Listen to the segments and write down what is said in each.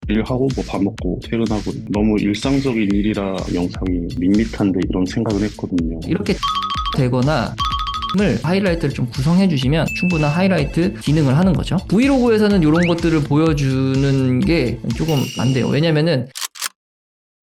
일하고 뭐 밥 먹고 퇴근하고 너무 일상적인 일이라 영상이 밋밋한데 이런 생각을 했거든요. 이렇게 되거나 을 하이라이트를 좀 구성해 주시면 충분한 하이라이트 기능을 하는 거죠. 브이로그에서는 이런 것들을 보여주는 게 조금 안 돼요. 왜냐면은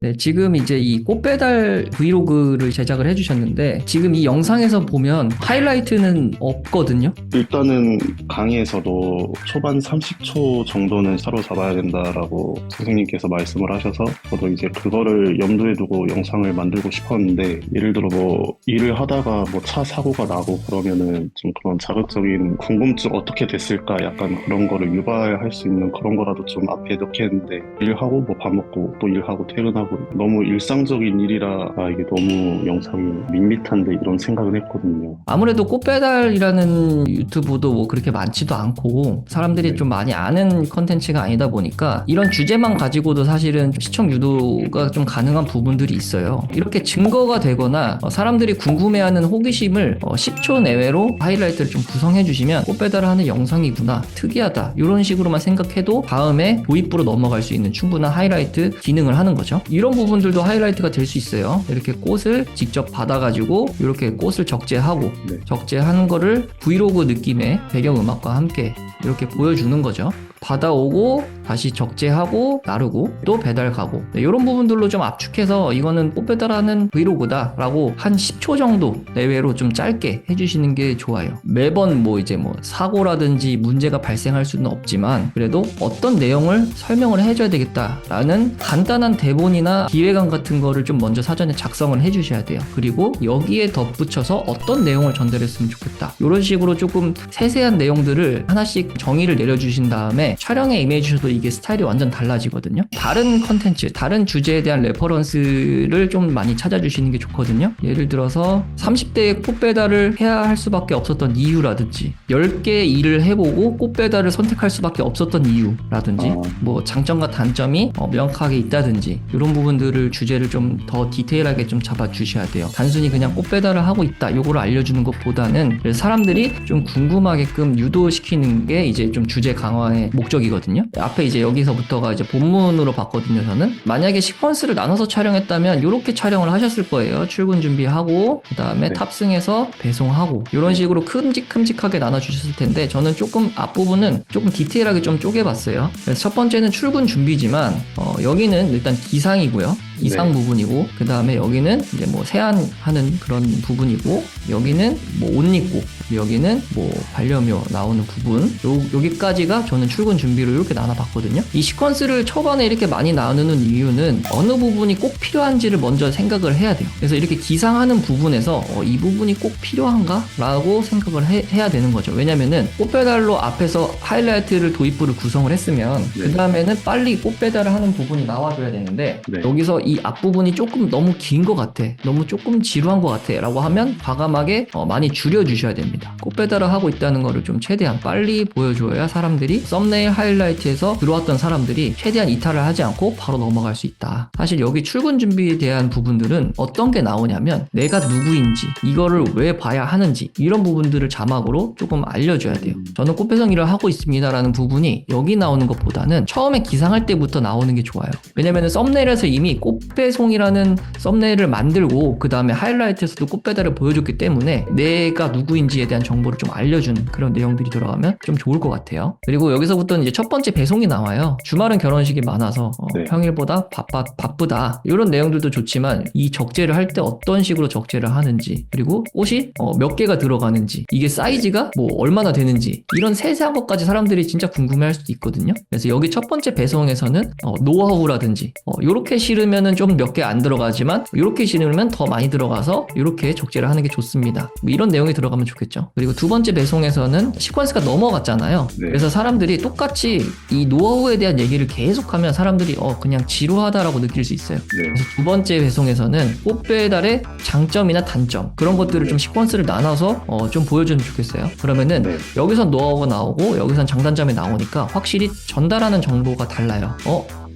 네, 지금 이제 이 꽃배달 브이로그를 제작을 해주셨는데 지금 이 영상에서 보면 하이라이트는 없거든요. 일단은 강의에서도 초반 30초 정도는 사로잡아야 된다라고 선생님께서 말씀을 하셔서 저도 이제 그거를 염두에 두고 영상을 만들고 싶었는데, 예를 들어 뭐 일을 하다가 뭐 차 사고가 나고 그러면은 좀 그런 자극적인 궁금증 어떻게 됐을까 약간 그런 거를 유발할 수 있는 그런 거라도 좀 앞에 넣겠는데, 일하고 뭐 밥 먹고 또 일하고 퇴근하고 너무 일상적인 일이라 이게 너무 영상이 밋밋한데 이런 생각을 했거든요. 아무래도 꽃배달이라는 유튜브도 뭐 그렇게 많지도 않고 사람들이 좀 많이 아는 컨텐츠가 아니다 보니까 이런 주제만 가지고도 사실은 시청 유도가 좀 가능한 부분들이 있어요. 이렇게 증거가 되거나 사람들이 궁금해하는 호기심을 10초 내외로 하이라이트를 좀 구성해 주시면 꽃배달을 하는 영상이구나, 특이하다, 이런 식으로만 생각해도 다음에 도입부로 넘어갈 수 있는 충분한 하이라이트 기능을 하는 거죠. 이런 부분들도 하이라이트가 될 수 있어요. 이렇게 꽃을 직접 받아가지고 이렇게 꽃을 적재하고 적재하는 거를 브이로그 느낌의 배경음악과 함께 이렇게 보여주는 거죠. 받아오고 다시 적재하고 나르고 또 배달 가고, 이런 부분들로 좀 압축해서 이거는 꽃배달하는 브이로그다 라고 한 10초 정도 내외로 좀 짧게 해주시는 게 좋아요. 매번 뭐 이제 뭐 사고라든지 문제가 발생할 수는 없지만 그래도 어떤 내용을 설명을 해줘야 되겠다라는 간단한 대본이나 기획안 같은 거를 좀 먼저 사전에 작성을 해주셔야 돼요. 그리고 여기에 덧붙여서 어떤 내용을 전달했으면 좋겠다, 이런 식으로 조금 세세한 내용들을 하나씩 정의를 내려주신 다음에 촬영에 임해주셔도 이게 스타일이 완전 달라지거든요. 다른 컨텐츠, 다른 주제에 대한 레퍼런스를 좀 많이 찾아주시는 게 좋거든요. 예를 들어서 30대에 꽃배달을 해야 할 수밖에 없었던 이유라든지, 10개 일을 해보고 꽃배달을 선택할 수밖에 없었던 이유라든지, 뭐 장점과 단점이 명확하게 있다든지, 이런 부분들을 주제를 좀 더 디테일하게 좀 잡아주셔야 돼요. 단순히 그냥 꽃배달을 하고 있다 요거를 알려주는 것보다는 사람들이 좀 궁금하게끔 유도시키는 게 이제 좀 주제 강화의 목적이거든요. 앞에 이제 여기서부터가 이제 본문으로 봤거든요. 저는 만약에 시퀀스를 나눠서 촬영했다면 이렇게 촬영을 하셨을 거예요. 출근 준비하고 그 다음에 탑승해서 배송하고 이런 식으로 큼직큼직하게 나눠주셨을 텐데, 저는 조금 앞부분은 조금 디테일하게 좀 쪼개봤어요. 그래서 첫 번째는 출근 준비지만 여기는 일단 기상이고요. 기상 부분이고, 그 다음에 여기는 이제 뭐 세안하는 그런 부분이고, 여기는 뭐 옷 입고, 여기는 뭐 반려묘 나오는 부분, 여기까지가 저는 출근 준비로 이렇게 나눠봤거든요. 이 시퀀스를 초반에 이렇게 많이 나누는 이유는 어느 부분이 꼭 필요한지를 먼저 생각을 해야 돼요. 그래서 이렇게 기상하는 부분에서 이 부분이 꼭 필요한가? 라고 생각을 해야 되는 거죠. 왜냐면은 꽃배달로 앞에서 하이라이트를 도입부를 구성을 했으면 그 다음에는 빨리 꽃배달을 하는 부분이 나와줘야 되는데 여기서 이 앞부분이 조금 너무 긴 것 같아, 너무 조금 지루한 것 같아 라고 하면 과감하게 많이 줄여주셔야 됩니다. 꽃배달을 하고 있다는 거를 좀 최대한 빨리 보여줘야 사람들이 썸네일 하이라이트에서 들어왔던 사람들이 최대한 이탈을 하지 않고 바로 넘어갈 수 있다. 사실 여기 출근 준비에 대한 부분들은 어떤 게 나오냐면 내가 누구인지, 이거를 왜 봐야 하는지, 이런 부분들을 자막으로 조금 알려줘야 돼요. 저는 꽃배송 일을 하고 있습니다 라는 부분이 여기 나오는 것보다는 처음에 기상할 때부터 나오는 게 좋아요. 왜냐면 썸네일에서 이미 꽃배송이라는 썸네일을 만들고 그 다음에 하이라이트에서도 꽃배달을 보여줬기 때문에 내가 누구인지에 대한 정보를 좀 알려주는 그런 내용들이 들어가면 좀 좋을 것 같아요. 그리고 여기서부터는 이제 첫 번째 배송이 나와요. 주말은 결혼식이 많아서 평일보다 바쁘다, 이런 내용들도 좋지만 이 적재를 할 때 어떤 식으로 적재를 하는지, 그리고 옷이 몇 개가 들어가는지, 이게 사이즈가 뭐 얼마나 되는지, 이런 세세한 것까지 사람들이 진짜 궁금해할 수도 있거든요. 그래서 여기 첫 번째 배송에서는 노하우라든지 이렇게 실으면은 좀 몇 개 안 들어가지만 이렇게 실으면 더 많이 들어가서 이렇게 적재를 하는 게 좋습니다, 뭐 이런 내용이 들어가면 좋겠죠. 그리고 두 번째 배송에서는 시퀀스가 넘어갔잖아요. 그래서 사람들이 똑같이 이 노하우에 대한 얘기를 계속하면 사람들이 그냥 지루하다라고 느낄 수 있어요. 그래서 두 번째 배송에서는 꽃배달의 장점이나 단점, 그런 것들을 좀 시퀀스를 나눠서 좀 보여주면 좋겠어요. 그러면은 여기선 노하우가 나오고 여기선 장단점이 나오니까 확실히 전달하는 정보가 달라요.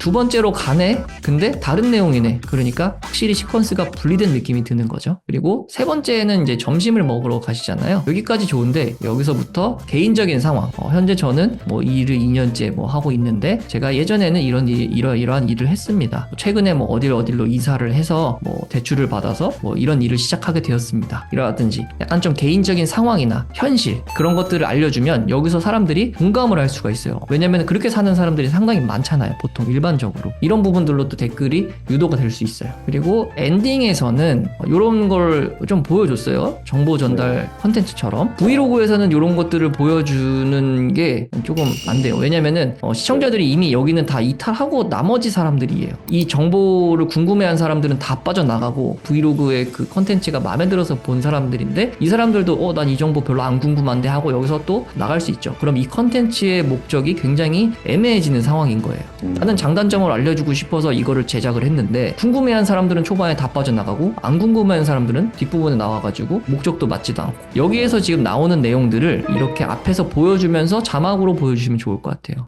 두 번째로 가네? 근데 다른 내용이네. 그러니까 확실히 시퀀스가 분리된 느낌이 드는 거죠. 그리고 세 번째는 이제 점심을 먹으러 가시잖아요. 여기까지 좋은데 여기서부터 개인적인 상황. 현재 저는 뭐 이 일을 2년째 뭐 하고 있는데 제가 예전에는 이러한 일을 했습니다. 최근에 뭐 어디로 이사를 해서 뭐 대출을 받아서 뭐 이런 일을 시작하게 되었습니다. 이라든지 약간 좀 개인적인 상황이나 현실 그런 것들을 알려주면 여기서 사람들이 공감을 할 수가 있어요. 왜냐면 그렇게 사는 사람들이 상당히 많잖아요. 보통 일반적으로. 이런 부분들로 또 댓글이 유도가 될 수 있어요. 그리고 엔딩에서는 이런 걸 좀 보여줬어요. 정보 전달 컨텐츠처럼. 브이로그에서는 이런 것들을 보여주는 게 조금 안 돼요. 왜냐면은 시청자들이 이미 여기는 다 이탈하고 나머지 사람들이에요. 이 정보를 궁금해한 사람들은 다 빠져나가고 브이로그의 그 컨텐츠가 마음에 들어서 본 사람들인데 이 사람들도 난 이 정보 별로 안 궁금한데 하고 여기서 또 나갈 수 있죠. 그럼 이 컨텐츠의 목적이 굉장히 애매해지는 상황인 거예요. 나는 장단점을 알려주고 싶어서 이거를 제작을 했는데 궁금해한 사람들은 초반에 다 빠져나가고 안 궁금해한 사람들은 뒷부분에 나와가지고 목적도 맞지도 않고 여기에서 지금 나오는 내용들을 이렇게 앞에서 보여주면서 자막으로 보여주시면 좋을 것 같아요.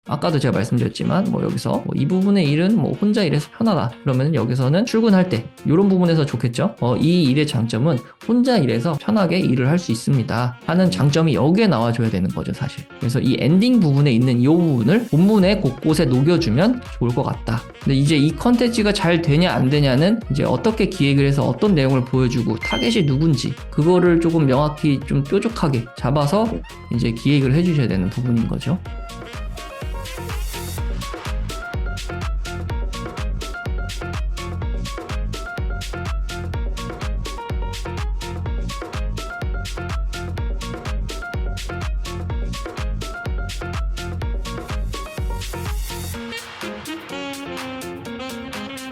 아까도 제가 말씀드렸지만 뭐 여기서 뭐 이 부분의 일은 뭐 혼자 일해서 편하다 그러면 여기서는 출근할 때 이런 부분에서 좋겠죠. 이 일의 장점은 혼자 일해서 편하게 일을 할 수 있습니다 하는 장점이 여기에 나와줘야 되는 거죠 사실. 그래서 이 엔딩 부분에 있는 이 부분을 본문의 곳곳에 녹여주면 좋을 것 같다. 근데 이제 이 컨텐츠가 잘 되냐 안 되냐는 이제 어떻게 기획을 해서 어떤 내용을 보여주고 타겟이 누군지 그거를 조금 명확히 좀 뾰족하게 잡아서 이제 기획을 해주셔야 되는 부분인 거죠.